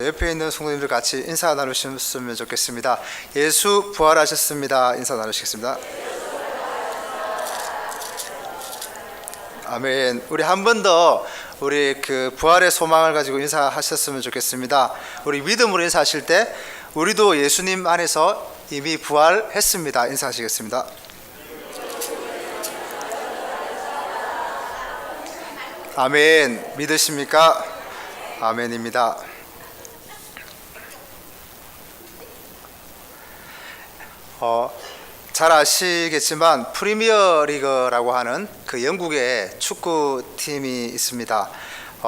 옆에 있는 성도님들 같이 인사 나누셨으면 좋겠습니다. 예수 부활하셨습니다. 인사 나누시겠습니다. 아멘. 우리 한 번 더 우리 그 부활의 소망을 가지고 인사하셨으면 좋겠습니다. 우리 믿음으로 인사하실 때 우리도 예수님 안에서 이미 부활했습니다. 인사하시겠습니다. 아멘. 믿으십니까? 아멘입니다. 잘 아시겠지만 프리미어 리그라고 하는 그 영국의 축구팀이 있습니다.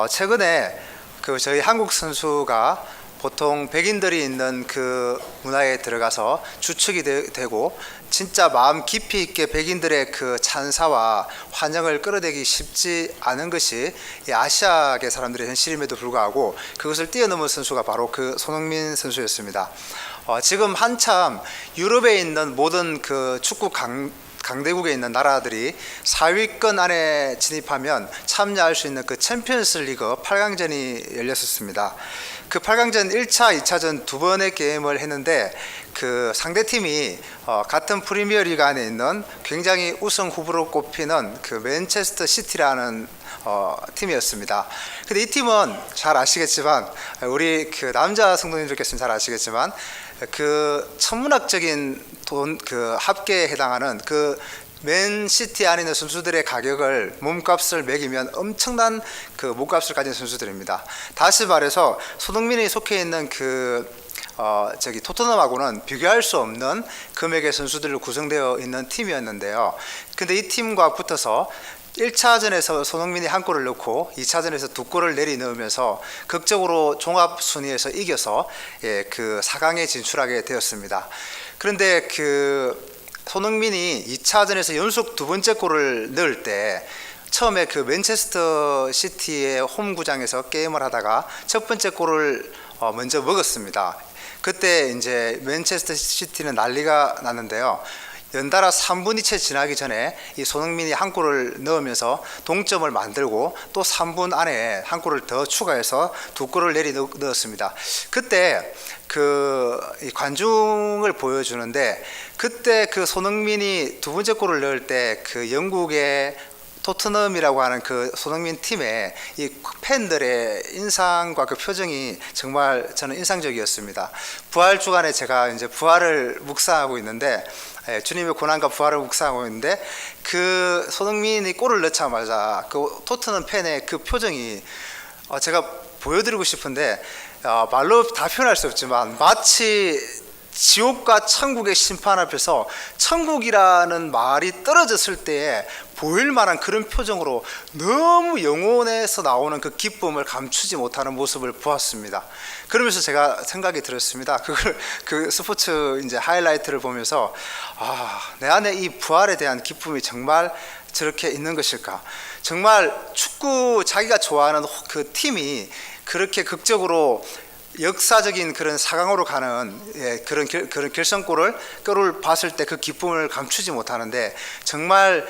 최근에 그 저희 한국 선수가 보통 백인들이 있는 그 문화에 들어가서 주축이 되고 진짜 마음 깊이 있게 백인들의 그 찬사와 환영을 끌어내기 쉽지 않은 것이 이 아시아계 사람들의 현실임에도 불구하고 그것을 뛰어넘은 선수가 바로 그 손흥민 선수였습니다. 지금 한참 유럽에 있는 모든 그 축구 강대국에 있는 나라들이 4위권 안에 진입하면 참여할 수 있는 그 챔피언스 리그 8강전이 열렸었습니다. 그 8강전 1차, 2차전 두 번의 게임을 했는데 그 상대팀이 같은 프리미어 리그 안에 있는 굉장히 우승 후보로 꼽히는 그 맨체스터 시티라는 팀이었습니다. 근데 이 팀은 잘 아시겠지만 우리 그 남자 성도님들께서는 잘 아시겠지만 그 천문학적인 그 합계에 해당하는 그 맨시티 안에 있는 선수들의 가격을 몸값을 매기면 엄청난 그 몸값을 가진 선수들입니다. 다시 말해서 손흥민이 속해 있는 그 토트넘하고는 비교할 수 없는 금액의 선수들로 구성되어 있는 팀이었는데요. 근데 이 팀과 붙어서 1차전에서 손흥민이 한 골을 넣고 2차전에서 두 골을 넣으면서 극적으로 종합 순위에서 이겨서 그 4강에 진출하게 되었습니다. 그런데 그 손흥민이 2차전에서 연속 두 번째 골을 넣을 때 처음에 그 맨체스터 시티의 홈구장에서 게임을 하다가 첫 번째 골을 먼저 먹었습니다. 그때 이제 맨체스터 시티는 난리가 났는데요. 연달아 3분이 채 지나기 전에 이 손흥민이 한 골을 넣으면서 동점을 만들고 또 3분 안에 한 골을 더 추가해서 두 골을 넣었습니다. 그때 그 관중을 보여주는데 그때 그 손흥민이 두 번째 골을 넣을 때 그 영국의 토트넘이라고 하는 그 손흥민 팀의 이 팬들의 인상과 그 표정이 정말 저는 인상적이었습니다. 부활 주간에 제가 이제 부활을 묵상하고 있는데 주님의 고난과 부활을 묵상하고 있는데 그 손흥민이 골을 넣자마자 그 토트넘 팬의 그 표정이 제가 보여드리고 싶은데 말로 다 표현할 수 없지만 마치 지옥과 천국의 심판 앞에서 천국이라는 말이 떨어졌을 때에 보일 만한 그런 표정으로 너무 영혼에서 나오는 그 기쁨을 감추지 못하는 모습을 보았습니다. 그러면서 제가 생각이 들었습니다. 그 스포츠 이제 하이라이트를 보면서 내 안에 이 부활에 대한 기쁨이 정말 저렇게 있는 것일까? 정말 축구 자기가 좋아하는 그 팀이 그렇게 극적으로 역사적인 그런 4강으로 가는 그런 결승골을 봤을 때 그 기쁨을 감추지 못하는데 정말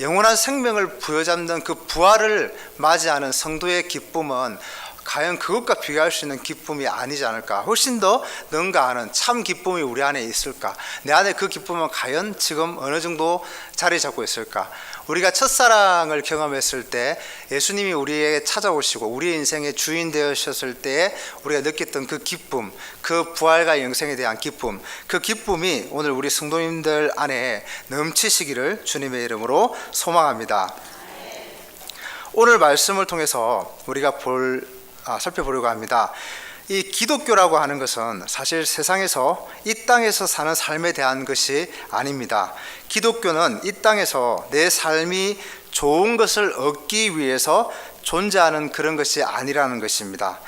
영원한 생명을 부여잡는 그 부활을 맞이하는 성도의 기쁨은 과연 그것과 비교할 수 있는 기쁨이 아니지 않을까? 훨씬 더 능가하는 참 기쁨이 우리 안에 있을까? 내 안에 그 기쁨은 과연 지금 어느 정도 자리 잡고 있을까? 우리가 첫사랑을 경험했을 때 예수님이 우리에게 찾아오시고 우리의 인생의 주인 되셨을 때 우리가 느꼈던 그 기쁨, 그 부활과 영생에 대한 기쁨, 그 기쁨이 오늘 우리 성도님들 안에 넘치시기를 주님의 이름으로 소망합니다. 오늘 말씀을 통해서 우리가 살펴보려고 합니다. 이 기독교라고 하는 것은 사실 세상에서 이 땅에서 사는 삶에 대한 것이 아닙니다. 기독교는 이 땅에서 내 삶이 좋은 것을 얻기 위해서 존재하는 그런 것이 아니라는 것입니다.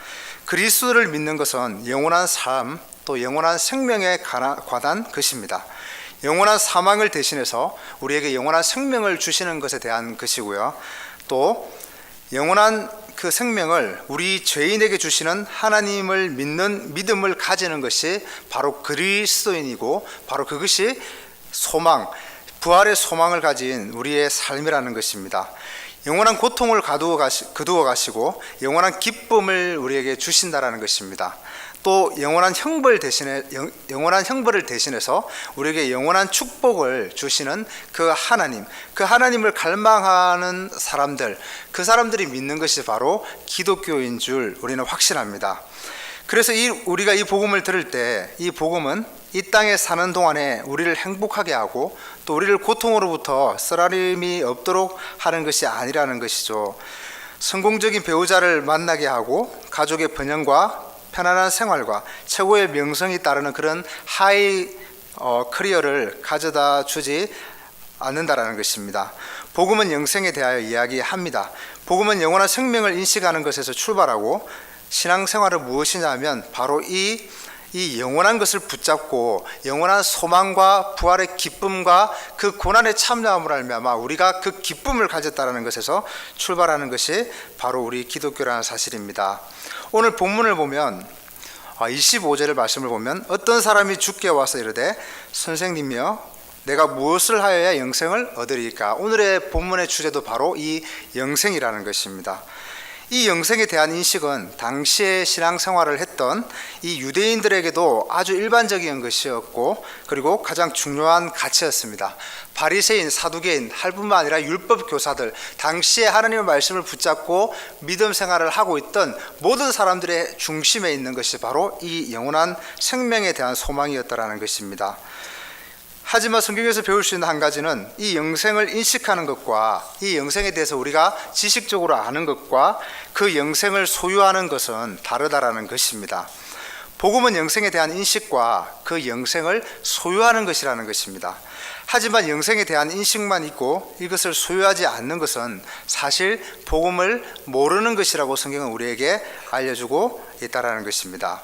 그리스도를 믿는 것은 영원한 삶, 또 영원한 생명에 관한 것입니다. 영원한 사망을 대신해서 우리에게 영원한 생명을 주시는 것에 대한 것이고요. 또 영원한 그 생명을 우리 죄인에게 주시는 하나님을 믿는 믿음을 가지는 것이 바로 그리스도인이고 바로 그것이 소망, 부활의 소망을 가진 우리의 삶이라는 것입니다. 영원한 고통을 거두어 가시고 영원한 기쁨을 우리에게 주신다라는 것입니다. 또 영원한 형벌을 대신해서 우리에게 영원한 축복을 주시는 그 하나님을 갈망하는 사람들, 그 사람들이 믿는 것이 바로 기독교인 줄 우리는 확신합니다. 그래서 우리가 이 복음을 들을 때 이 복음은 이 땅에 사는 동안에 우리를 행복하게 하고 또 우리를 고통으로부터 쓰라림이 없도록 하는 것이 아니라는 것이죠. 성공적인 배우자를 만나게 하고 가족의 번영과 편안한 생활과 최고의 명성이 따르는 그런 하이 커리어를 가져다 주지 않는다라는 것입니다. 복음은 영생에 대하여 이야기합니다. 복음은 영원한 생명을 인식하는 것에서 출발하고 신앙생활은 무엇이냐 하면 바로 이 영원한 것을 붙잡고 영원한 소망과 부활의 기쁨과 그 고난에 참여함으로 말미암아 우리가 그 기쁨을 가졌다는 것에서 출발하는 것이 바로 우리 기독교라는 사실입니다. 오늘 본문을 보면 25절의 말씀을 보면 어떤 사람이 주께 와서 이르되 선생님이여 내가 무엇을 하여야 영생을 얻으리까? 오늘의 본문의 주제도 바로 이 영생이라는 것입니다. 이 영생에 대한 인식은 당시에 신앙생활을 했던 이 유대인들에게도 아주 일반적인 것이었고 그리고 가장 중요한 가치였습니다. 바리새인, 사두개인, 할뿐만 아니라 율법 교사들, 당시에 하나님의 말씀을 붙잡고 믿음 생활을 하고 있던 모든 사람들의 중심에 있는 것이 바로 이 영원한 생명에 대한 소망이었다라는 것입니다. 하지만 성경에서 배울 수 있는 한 가지는 이 영생을 인식하는 것과 이 영생에 대해서 우리가 지식적으로 아는 것과 그 영생을 소유하는 것은 다르다라는 것입니다. 복음은 영생에 대한 인식과 그 영생을 소유하는 것이라는 것입니다. 하지만 영생에 대한 인식만 있고 이것을 소유하지 않는 것은 사실 복음을 모르는 것이라고 성경은 우리에게 알려주고 있다는 것입니다.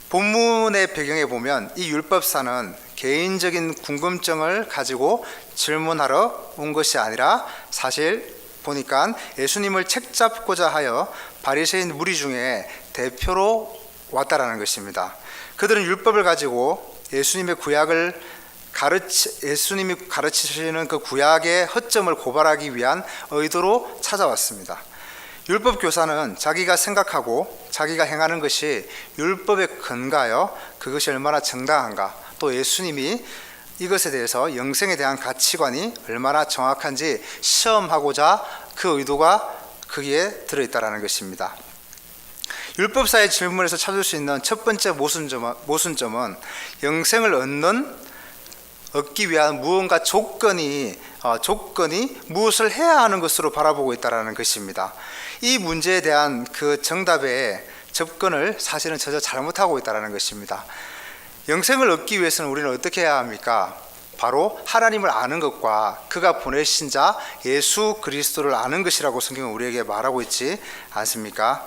본문의 배경에 보면 이 율법사는 개인적인 궁금증을 가지고 질문하러 온 것이 아니라 사실 보니까 예수님을 책잡고자 하여 바리새인 무리 중에 대표로 왔다라는 것입니다. 그들은 율법을 가지고 예수님이 가르치시는 그 구약의 허점을 고발하기 위한 의도로 찾아왔습니다. 율법 교사는 자기가 생각하고 자기가 행하는 것이 율법에 근거하여 그것이 얼마나 정당한가, 또 예수님이 이것에 대해서 영생에 대한 가치관이 얼마나 정확한지 시험하고자 그 의도가 거기에 들어있다는 것입니다. 율법사의 질문에서 찾을 수 있는 첫 번째 모순점은 영생을 얻기 위한 무언가 조건이 무엇을 해야 하는 것으로 바라보고 있다는 것입니다. 이 문제에 대한 그 정답의 접근을 사실은 전혀 잘못하고 있다는 것입니다. 영생을 얻기 위해서는 우리는 어떻게 해야 합니까? 바로 하나님을 아는 것과 그가 보내신 자 예수 그리스도를 아는 것이라고 성경은 우리에게 말하고 있지 않습니까?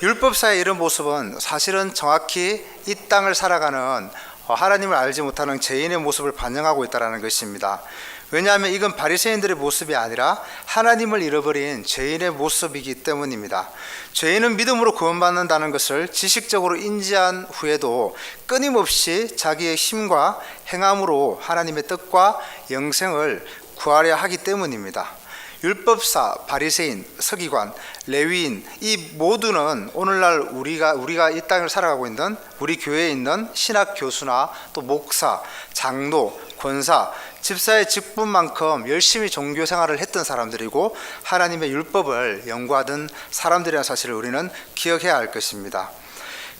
율법사의 이런 모습은 사실은 정확히 이 땅을 살아가는 하나님을 알지 못하는 죄인의 모습을 반영하고 있다는 것입니다. 왜냐하면 이건 바리새인들의 모습이 아니라 하나님을 잃어버린 죄인의 모습이기 때문입니다. 죄인은 믿음으로 구원받는다는 것을 지식적으로 인지한 후에도 끊임없이 자기의 힘과 행함으로 하나님의 뜻과 영생을 구하려 하기 때문입니다. 율법사, 바리새인, 서기관, 레위인 이 모두는 오늘날 우리가 이 땅을 살아가고 있는 우리 교회에 있는 신학 교수나 또 목사, 장로, 권사, 집사의 직분만큼 열심히 종교 생활을 했던 사람들이고 하나님의 율법을 연구하던 사람들이라는 사실을 우리는 기억해야 할 것입니다.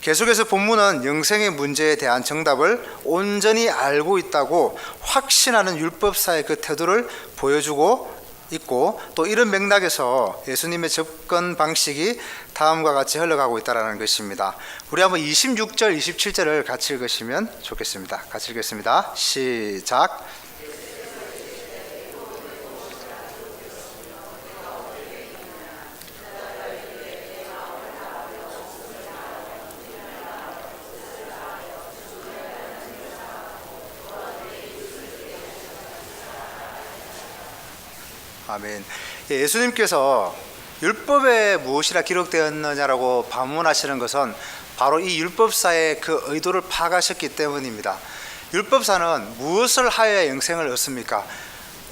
계속해서 본문은 영생의 문제에 대한 정답을 온전히 알고 있다고 확신하는 율법사의 그 태도를 보여주고 있고 또 이런 맥락에서 예수님의 접근 방식이 다음과 같이 흘러가고 있다는 것입니다. 우리 한번 26절, 27절을 같이 읽으시면 좋겠습니다. 같이 읽겠습니다. 시작. 아멘. 예수님께서 율법에 무엇이라 기록되었느냐라고 반문하시는 것은 바로 이 율법사의 그 의도를 파악하셨기 때문입니다. 율법사는 무엇을 하여야 영생을 얻습니까?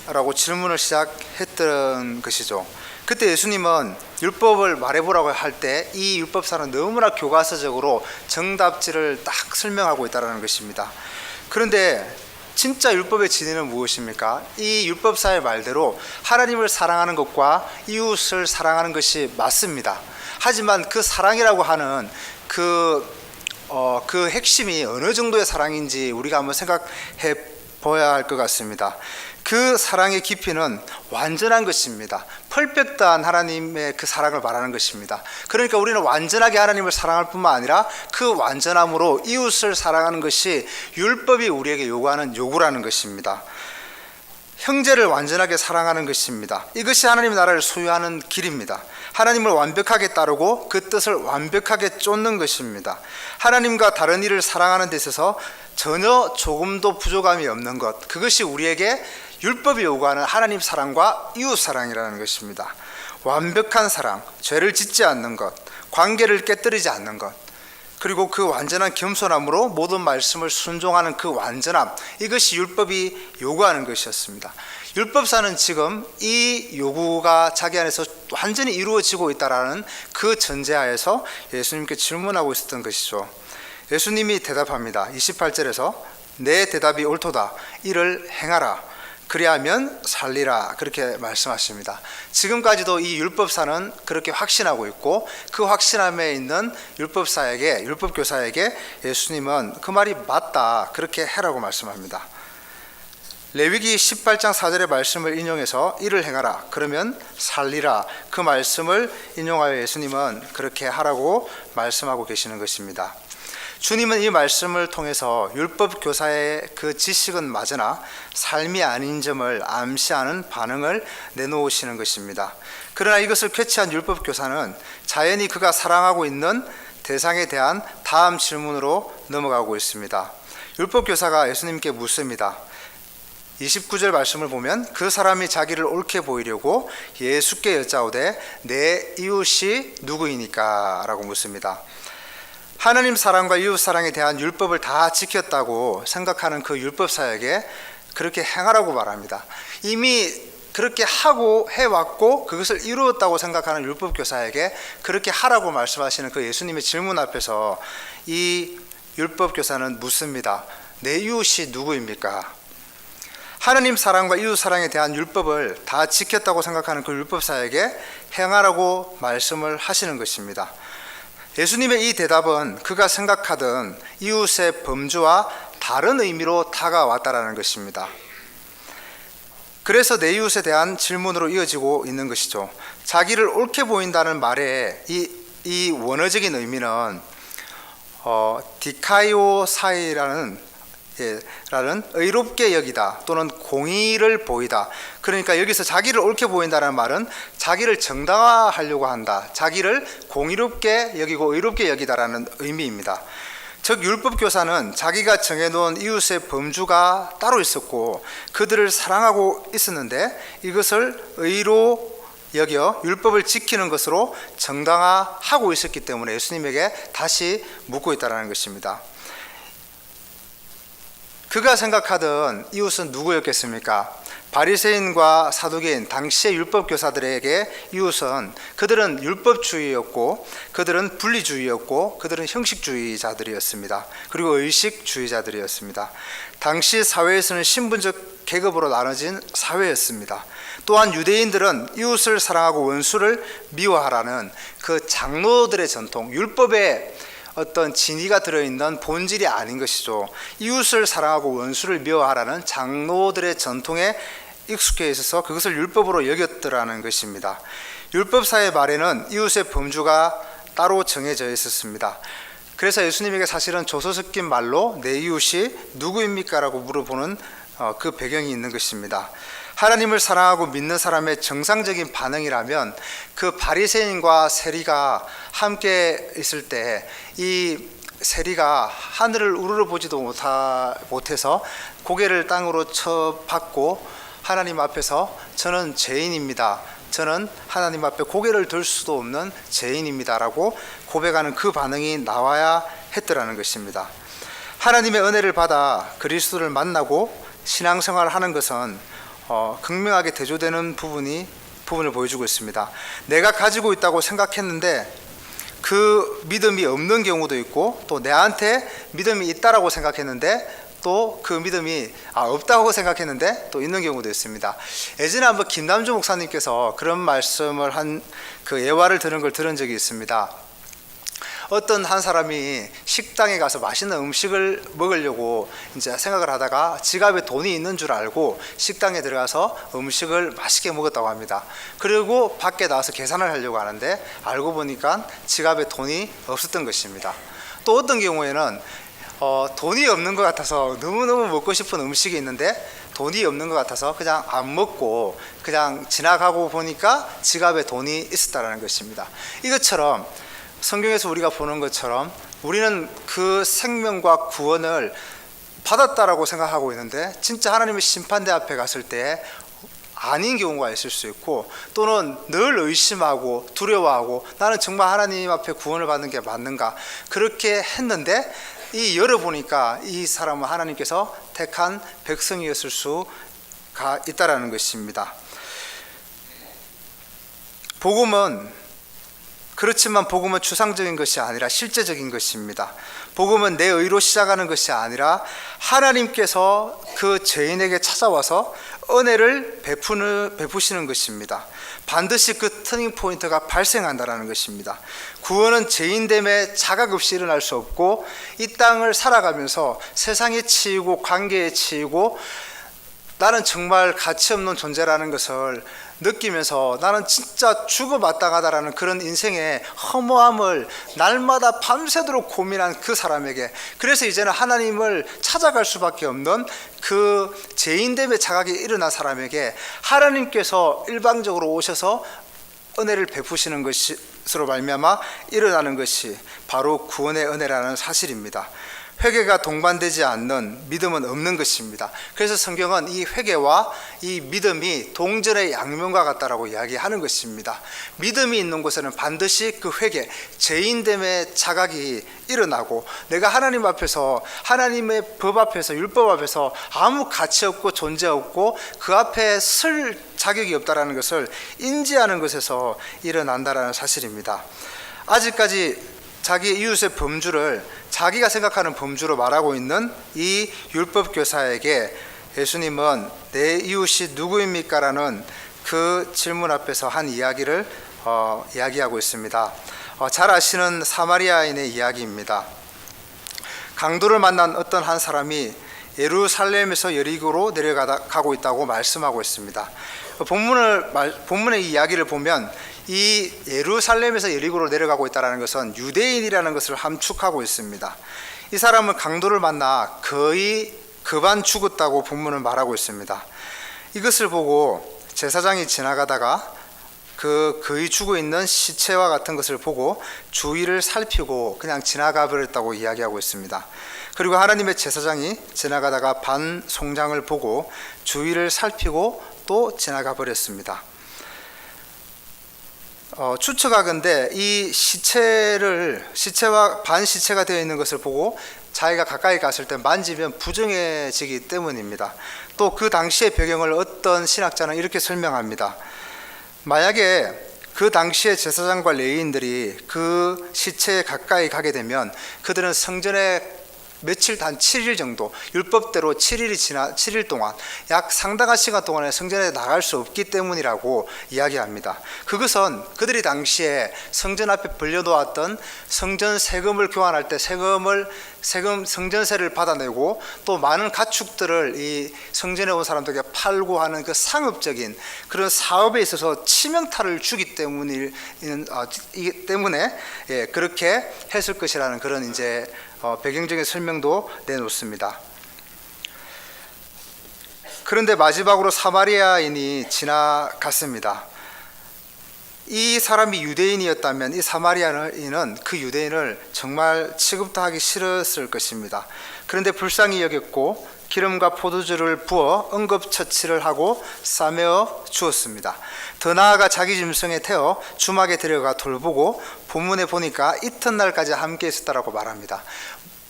라고 질문을 시작했던 것이죠. 그때 예수님은 율법을 말해보라고 할 때 이 율법사는 너무나 교과서적으로 정답지를 딱 설명하고 있다는 것입니다. 그런데 진짜 율법의 진리는 무엇입니까? 이 율법사의 말대로 하나님을 사랑하는 것과 이웃을 사랑하는 것이 맞습니다. 하지만 그 사랑이라고 하는 그 핵심이 어느 정도의 사랑인지 우리가 한번 생각해 보아야 할 것 같습니다. 그 사랑의 깊이는 완전한 것입니다. 퍼펙트한 하나님의 그 사랑을 말하는 것입니다. 그러니까 우리는 완전하게 하나님을 사랑할 뿐만 아니라 그 완전함으로 이웃을 사랑하는 것이 율법이 우리에게 요구하는 요구라는 것입니다. 형제를 완전하게 사랑하는 것입니다. 이것이 하나님 나라를 소유하는 길입니다. 하나님을 완벽하게 따르고 그 뜻을 완벽하게 쫓는 것입니다. 하나님과 다른 이를 사랑하는 데 있어서 전혀 조금도 부족함이 없는 것, 그것이 우리에게 율법이 요구하는 하나님 사랑과 이웃 사랑이라는 것입니다. 완벽한 사랑, 죄를 짓지 않는 것, 관계를 깨뜨리지 않는 것, 그리고 그 완전한 겸손함으로 모든 말씀을 순종하는 그 완전함, 이것이 율법이 요구하는 것이었습니다. 율법사는 지금 이 요구가 자기 안에서 완전히 이루어지고 있다는 그 전제하에서 예수님께 질문하고 있었던 것이죠. 예수님이 대답합니다. 28절에서 내 대답이 옳도다, 이를 행하라, 그리하면 살리라, 그렇게 말씀하십니다. 지금까지도 이 율법사는 그렇게 확신하고 있고 그 확신함에 있는 율법교사에게 예수님은 그 말이 맞다, 그렇게 해라고 말씀합니다. 레위기 18장 4절의 말씀을 인용해서 이를 행하라, 그러면 살리라, 그 말씀을 인용하여 예수님은 그렇게 하라고 말씀하고 계시는 것입니다. 주님은 이 말씀을 통해서 율법교사의 그 지식은 맞으나 삶이 아닌 점을 암시하는 반응을 내놓으시는 것입니다. 그러나 이것을 캐치한 율법교사는 자연히 그가 사랑하고 있는 대상에 대한 다음 질문으로 넘어가고 있습니다. 율법교사가 예수님께 묻습니다. 29절 말씀을 보면 그 사람이 자기를 옳게 보이려고 예수께 여짜오되 내 이웃이 누구이니까? 라고 묻습니다. 하나님 사랑과 이웃 사랑에 대한 율법을 다 지켰다고 생각하는 그 율법사에게 그렇게 행하라고 말합니다. 이미 그렇게 하고 해왔고 그것을 이루었다고 생각하는 율법교사에게 그렇게 하라고 말씀하시는 그 예수님의 질문 앞에서 이 율법교사는 묻습니다. 내 이웃이 누구입니까? 하나님 사랑과 이웃 사랑에 대한 율법을 다 지켰다고 생각하는 그 율법사에게 행하라고 말씀을 하시는 것입니다. 예수님의 이 대답은 그가 생각하던 이웃의 범주와 다른 의미로 다가왔다라는 것입니다. 그래서 내 이웃에 대한 질문으로 이어지고 있는 것이죠. 자기를 옳게 보인다는 말의 이 원어적인 의미는 디카이오사이라는 의롭게 여기다 또는 공의를 보이다. 그러니까 여기서 자기를 옳게 보인다는 말은 자기를 정당화하려고 한다, 자기를 공의롭게 여기고 의롭게 여기다라는 의미입니다. 즉 율법교사는 자기가 정해놓은 이웃의 범주가 따로 있었고 그들을 사랑하고 있었는데 이것을 의로 여겨 율법을 지키는 것으로 정당화하고 있었기 때문에 예수님에게 다시 묻고 있다는 것입니다. 그가 생각하던 이웃은 누구였겠습니까? 바리새인과 사두개인, 당시의 율법교사들에게 이웃은 그들은 율법주의였고 그들은 분리주의였고 그들은 형식주의자들이었습니다. 그리고 의식주의자들이었습니다. 당시 사회에서는 신분적 계급으로 나눠진 사회였습니다. 또한 유대인들은 이웃을 사랑하고 원수를 미워하라는 그 장로들의 전통, 율법의 어떤 진의가 들어있는 본질이 아닌 것이죠. 이웃을 사랑하고 원수를 미워하라는 장로들의 전통에 익숙해 있어서 그것을 율법으로 여겼더라는 것입니다. 율법사의 말에는 이웃의 범주가 따로 정해져 있었습니다. 그래서 예수님에게 사실은 조소 섞인 말로 내 이웃이 누구입니까? 라고 물어보는 그 배경이 있는 것입니다. 하나님을 사랑하고 믿는 사람의 정상적인 반응이라면 그 바리새인과 세리가 함께 있을 때 이 세리가 하늘을 우러러보지도 못해서 고개를 땅으로 쳐박고 하나님 앞에서 저는 죄인입니다, 저는 하나님 앞에 고개를 들 수도 없는 죄인입니다 라고 고백하는 그 반응이 나와야 했더라는 것입니다. 하나님의 은혜를 받아 그리스도를 만나고 신앙생활을 하는 것은 극명하게 대조되는 부분을 보여주고 있습니다. 내가 가지고 있다고 생각했는데 그 믿음이 없는 경우도 있고, 또 내한테 믿음이 있다라고 생각했는데 또 그 믿음이 없다고 생각했는데 또 있는 경우도 있습니다. 예전에 한번 김남주 목사님께서 그런 말씀을 한 그 예화를 들은 적이 있습니다. 어떤 한 사람이 식당에 가서 맛있는 음식을 먹으려고 이제 생각을 하다가 지갑에 돈이 있는 줄 알고 식당에 들어가서 음식을 맛있게 먹었다고 합니다. 그리고 밖에 나와서 계산을 하려고 하는데 알고 보니까 지갑에 돈이 없었던 것입니다. 또 어떤 경우에는 돈이 없는 것 같아서 너무너무 먹고 싶은 음식이 있는데 돈이 없는 것 같아서 그냥 안 먹고 그냥 지나가고 보니까 지갑에 돈이 있었다는 것입니다. 이것처럼 성경에서 우리가 보는 것처럼 우리는 그 생명과 구원을 받았다라고 생각하고 있는데 진짜 하나님의 심판대 앞에 갔을 때 아닌 경우가 있을 수 있고, 또는 늘 의심하고 두려워하고 나는 정말 하나님 앞에 구원을 받는 게 맞는가 그렇게 했는데 열어보니까 이 사람은 하나님께서 택한 백성이었을 수가 있다라는 것입니다. 그렇지만 복음은 추상적인 것이 아니라 실제적인 것입니다. 복음은 내 의로 시작하는 것이 아니라 하나님께서 그 죄인에게 찾아와서 은혜를 베푸시는 것입니다. 반드시 그 터닝 포인트가 발생한다는 것입니다. 구원은 죄인됨에 자각 없이 일어날 수 없고, 이 땅을 살아가면서 세상에 치이고 관계에 치이고 나는 정말 가치 없는 존재라는 것을 느끼면서 나는 진짜 죽어마땅하다라는 그런 인생의 허무함을 날마다 밤새도록 고민한 그 사람에게, 그래서 이제는 하나님을 찾아갈 수밖에 없는 그 죄인됨의 자각이 일어난 사람에게 하나님께서 일방적으로 오셔서 은혜를 베푸시는 것으로 말미암아 일어나는 것이 바로 구원의 은혜라는 사실입니다. 회개가 동반되지 않는 믿음은 없는 것입니다. 그래서 성경은 이 회개와 이 믿음이 동전의 양면과 같다라고 이야기하는 것입니다. 믿음이 있는 곳에는 반드시 그 회개, 죄인됨의 자각이 일어나고, 내가 하나님 앞에서, 하나님의 법 앞에서, 율법 앞에서 아무 가치 없고 존재 없고 그 앞에 설 자격이 없다라는 것을 인지하는 것에서 일어난다라는 사실입니다. 아직까지 자기 이웃의 범주를 자기가 생각하는 범주로 말하고 있는 이 율법 교사에게 예수님은 내 이웃이 누구입니까? 라는 그 질문 앞에서 한 이야기를 이야기하고 있습니다. 잘 아시는 사마리아인의 이야기입니다. 강도를 만난 어떤 한 사람이 예루살렘에서 여리고로 내려가고 있다고 말씀하고 있습니다. 본문의 이야기를 보면 이 예루살렘에서 여리고로 내려가고 있다는 것은 유대인이라는 것을 함축하고 있습니다. 이 사람은 강도를 만나 거의 급한 죽었다고 본문은 말하고 있습니다. 이것을 보고 제사장이 지나가다가 그 거의 죽어 있는 시체와 같은 것을 보고 주위를 살피고 그냥 지나가 버렸다고 이야기하고 있습니다. 그리고 하나님의 제사장이 지나가다가 반 송장을 보고 주위를 살피고 또 지나가 버렸습니다. 추측하건대 이 시체와 반 시체가 되어 있는 것을 보고 자기가 가까이 갔을 때 만지면 부정해지기 때문입니다. 또 그 당시의 배경을 어떤 신학자는 이렇게 설명합니다. 만약에 그 당시의 제사장과 레위인들이 그 시체에 가까이 가게 되면 그들은 성전에 며칠 단 7일 정도, 율법대로 7일 동안 약 상당한 시간 동안에 성전에 나갈 수 없기 때문이라고 이야기합니다. 그것은 그들이 당시에 성전 앞에 벌려놓았던 성전 세금을 교환할 때 성전세를 받아내고 또 많은 가축들을 이 성전에 온 사람들에게 팔고 하는 그 상업적인 그런 사업에 있어서 치명타를 주기 때문에 그렇게 했을 것이라는 그런 이제 배경적인 설명도 내놓습니다. 그런데 마지막으로 사마리아인이 지나갔습니다. 이 사람이 유대인이었다면 이 사마리아인은 그 유대인을 정말 취급도 하기 싫었을 것입니다. 그런데 불쌍히 여겼고 기름과 포도주를 부어 응급처치를 하고 싸매어 주었습니다. 더 나아가 자기 짐승에 태워 주막에 데려가 돌보고 본문에 보니까 이튿날까지 함께 있었다라고 말합니다.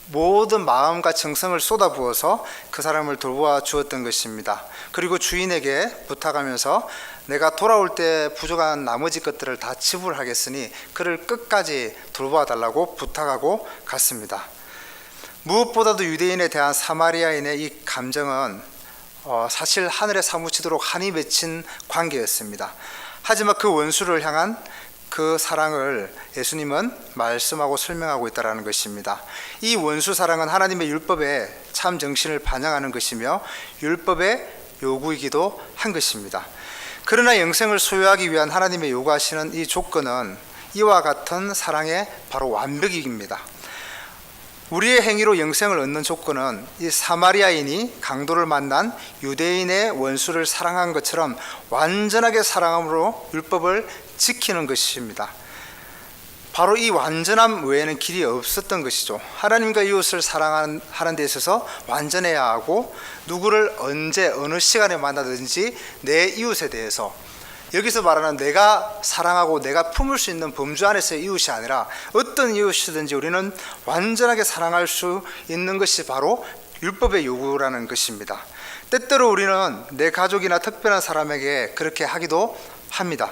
모든 마음과 정성을 쏟아부어서 그 사람을 돌보아 주었던 것입니다. 그리고 주인에게 부탁하면서 내가 돌아올 때 부족한 나머지 것들을 다 지불하겠으니 그를 끝까지 돌보아 달라고 부탁하고 갔습니다. 무엇보다도 유대인에 대한 사마리아인의 이 감정은 사실 하늘에 사무치도록 한이 맺힌 관계였습니다. 하지만 그 원수를 향한 그 사랑을 예수님은 말씀하고 설명하고 있다는 것입니다. 이 원수 사랑은 하나님의 율법의 참 정신을 반영하는 것이며 율법의 요구이기도 한 것입니다. 그러나 영생을 소유하기 위한 하나님의 요구하시는 이 조건은 이와 같은 사랑의 바로 완벽입니다. 우리의 행위로 영생을 얻는 조건은 이 사마리아인이 강도를 만난 유대인의 원수를 사랑한 것처럼 완전하게 사랑함으로 율법을 지키는 것입니다. 바로 이 완전함 외에는 길이 없었던 것이죠. 하나님과 이웃을 사랑하는 데 있어서 완전해야 하고 누구를 언제 어느 시간에 만나든지 내 이웃에 대해서, 여기서 말하는 내가 사랑하고 내가 품을 수 있는 범주 안에서의 이웃이 아니라 어떤 이웃이든지 우리는 완전하게 사랑할 수 있는 것이 바로 율법의 요구라는 것입니다. 때때로 우리는 내 가족이나 특별한 사람에게 그렇게 하기도 합니다.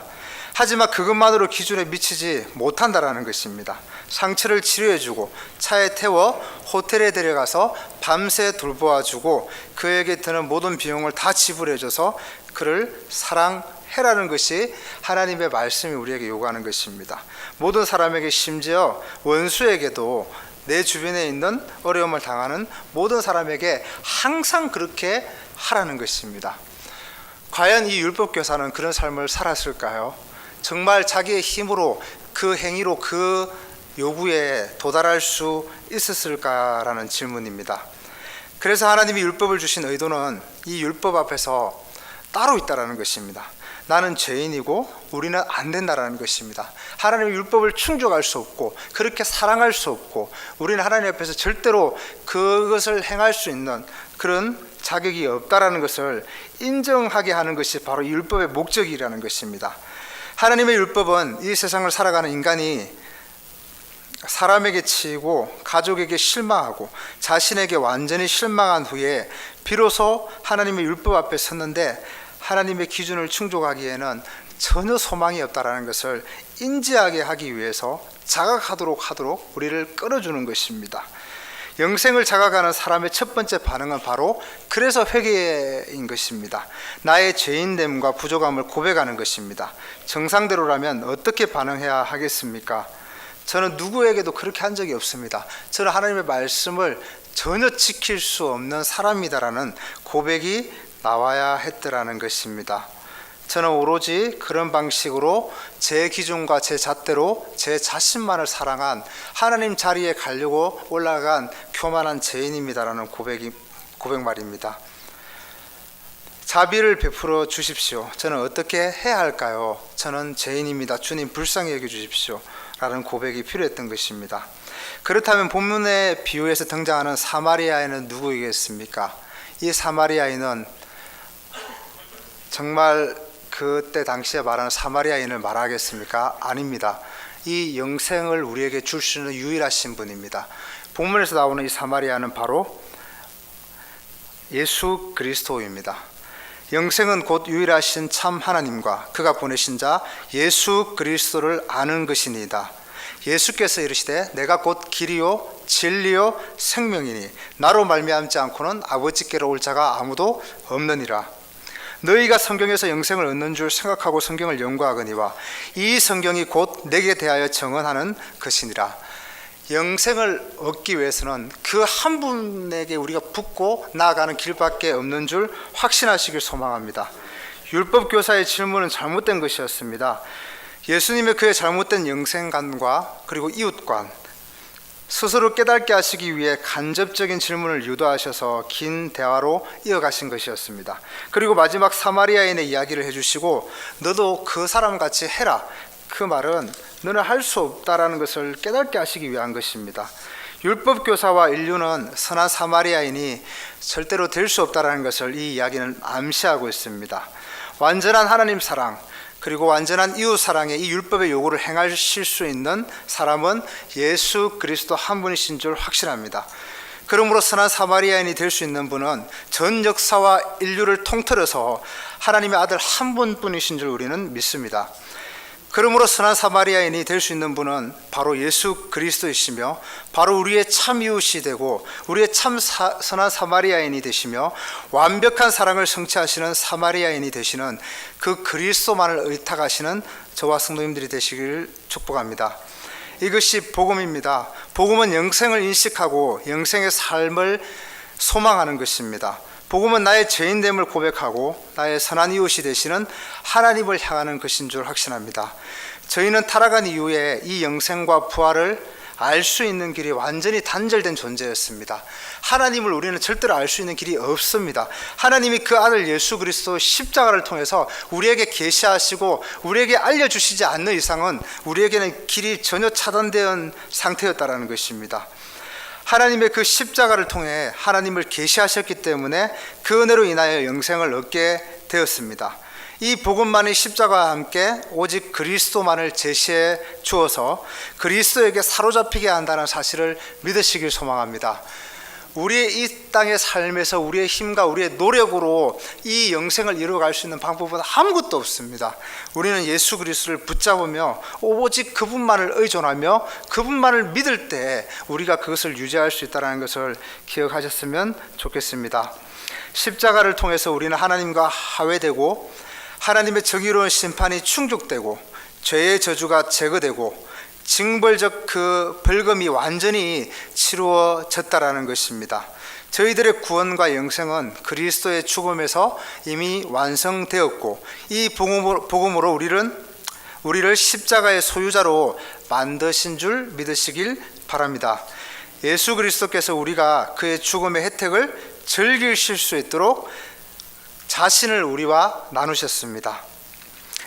하지만 그것만으로 기준에 미치지 못한다라는 것입니다. 상처를 치료해주고 차에 태워 호텔에 데려가서 밤새 돌보아주고 그에게 드는 모든 비용을 다 지불해줘서 그를 사랑해라는 것이 하나님의 말씀이 우리에게 요구하는 것입니다. 모든 사람에게, 심지어 원수에게도, 내 주변에 있는 어려움을 당하는 모든 사람에게 항상 그렇게 하라는 것입니다. 과연 이 율법교사는 그런 삶을 살았을까요? 정말 자기의 힘으로 그 행위로 그 요구에 도달할 수 있었을까라는 질문입니다. 그래서 하나님이 율법을 주신 의도는 이 율법 앞에서 따로 있다라는 것입니다. 나는 죄인이고 우리는 안 된다라는 것입니다. 하나님의 율법을 충족할 수 없고 그렇게 사랑할 수 없고 우리는 하나님 앞에서 절대로 그것을 행할 수 있는 그런 자격이 없다라는 것을 인정하게 하는 것이 바로 이 율법의 목적이라는 것입니다. 하나님의 율법은 이 세상을 살아가는 인간이 사람에게 치이고 가족에게 실망하고 자신에게 완전히 실망한 후에 비로소 하나님의 율법 앞에 섰는데 하나님의 기준을 충족하기에는 전혀 소망이 없다라는 것을 인지하게 하기 위해서 자각하도록 우리를 끌어주는 것입니다. 영생을 자각하는 사람의 첫 번째 반응은 바로 그래서 회개인 것입니다. 나의 죄인됨과 부족함을 고백하는 것입니다. 정상대로라면 어떻게 반응해야 하겠습니까? 저는 누구에게도 그렇게 한 적이 없습니다. 저는 하나님의 말씀을 전혀 지킬 수 없는 사람이다라는 고백이 나와야 했더라는 것입니다. 저는 오로지 그런 방식으로 제 기준과 제 잣대로 제 자신만을 사랑한 하나님 자리에 가려고 올라간 교만한 죄인입니다라는 고백 말입니다. 자비를 베풀어 주십시오. 저는 어떻게 해야 할까요? 저는 죄인입니다. 주님 불쌍히 여겨 주십시오. 라는 고백이 필요했던 것입니다. 그렇다면 본문의 비유에서 등장하는 사마리아인은 누구이겠습니까? 이 사마리아인은 정말 그때 당시에 말하는 사마리아인을 말하겠습니까? 아닙니다. 이 영생을 우리에게 줄 수 있는 유일하신 분입니다. 본문에서 나오는 이 사마리아는 바로 예수 그리스도입니다. 영생은 곧 유일하신 참 하나님과 그가 보내신 자 예수 그리스도를 아는 것이니이다. 예수께서 이르시되 내가 곧 길이요 진리요 생명이니 나로 말미암지 않고는 아버지께로 올 자가 아무도 없느니라. 너희가 성경에서 영생을 얻는 줄 생각하고 성경을 연구하거니와 이 성경이 곧 내게 대하여 정언하는 것이니라. 영생을 얻기 위해서는 그 한 분에게 우리가 붙고 나아가는 길밖에 없는 줄 확신하시길 소망합니다. 율법교사의 질문은 잘못된 것이었습니다. 예수님의 그의 잘못된 영생관과 그리고 이웃관, 스스로 깨닫게 하시기 위해 간접적인 질문을 유도하셔서 긴 대화로 이어가신 것이었습니다. 그리고 마지막 사마리아인의 이야기를 해주시고 너도 그 사람같이 해라. 그 말은 너는 할 수 없다라는 것을 깨닫게 하시기 위한 것입니다. 율법교사와 인류는 선한 사마리아인이 절대로 될 수 없다라는 것을 이 이야기는 암시하고 있습니다. 완전한 하나님 사랑, 그리고 완전한 이웃 사랑의 이 율법의 요구를 행하실 수 있는 사람은 예수 그리스도 한 분이신 줄 확신합니다. 그러므로 선한 사마리아인이 될 수 있는 분은 전 역사와 인류를 통틀어서 하나님의 아들 한 분뿐이신 줄 우리는 믿습니다. 그러므로 선한 사마리아인이 될 수 있는 분은 바로 예수 그리스도이시며 바로 우리의 참 이웃이 되고 우리의 참 선한 사마리아인이 되시며 완벽한 사랑을 성취하시는 사마리아인이 되시는 그 그리스도만을 의탁하시는 저와 성도님들이 되시기를 축복합니다. 이것이 복음입니다. 복음은 영생을 인식하고 영생의 삶을 소망하는 것입니다. 복음은 나의 죄인됨을 고백하고 나의 선한 이웃이 되시는 하나님을 향하는 것인 줄 확신합니다. 저희는 타락한 이후에 이 영생과 부활을 알 수 있는 길이 완전히 단절된 존재였습니다. 하나님을 우리는 절대로 알 수 있는 길이 없습니다. 하나님이 그 아들 예수 그리스도 십자가를 통해서 우리에게 계시하시고 우리에게 알려주시지 않는 이상은 우리에게는 길이 전혀 차단된 상태였다는 것입니다. 하나님의 그 십자가를 통해 하나님을 계시하셨기 때문에 그 은혜로 인하여 영생을 얻게 되었습니다. 이 복음만이 십자가와 함께 오직 그리스도만을 제시해 주어서 그리스도에게 사로잡히게 한다는 사실을 믿으시길 소망합니다. 우리의 이 땅의 삶에서 우리의 힘과 우리의 노력으로 이 영생을 이루어갈 수 있는 방법은 아무것도 없습니다. 우리는 예수 그리스도를 붙잡으며 오직 그분만을 의존하며 그분만을 믿을 때 우리가 그것을 유지할 수 있다는 것을 기억하셨으면 좋겠습니다. 십자가를 통해서 우리는 하나님과 화해되고 하나님의 정의로운 심판이 충족되고 죄의 저주가 제거되고 징벌적 그 벌금이 완전히 치루어졌다라는 것입니다. 저희들의 구원과 영생은 그리스도의 죽음에서 이미 완성되었고 이 복음으로 우리를 십자가의 소유자로 만드신 줄 믿으시길 바랍니다. 예수 그리스도께서 우리가 그의 죽음의 혜택을 즐기실 수 있도록 자신을 우리와 나누셨습니다.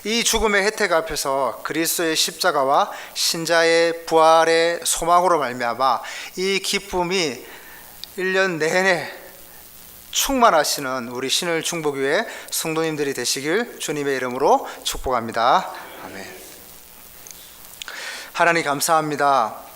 이 죽음의 혜택 앞에서 그리스도의 십자가와 신자의 부활의 소망으로 말미암아 이 기쁨이 1년 내내 충만하시는 우리 신을 중보교회 성도님들이 되시길 주님의 이름으로 축복합니다. 아멘. 하나님 감사합니다.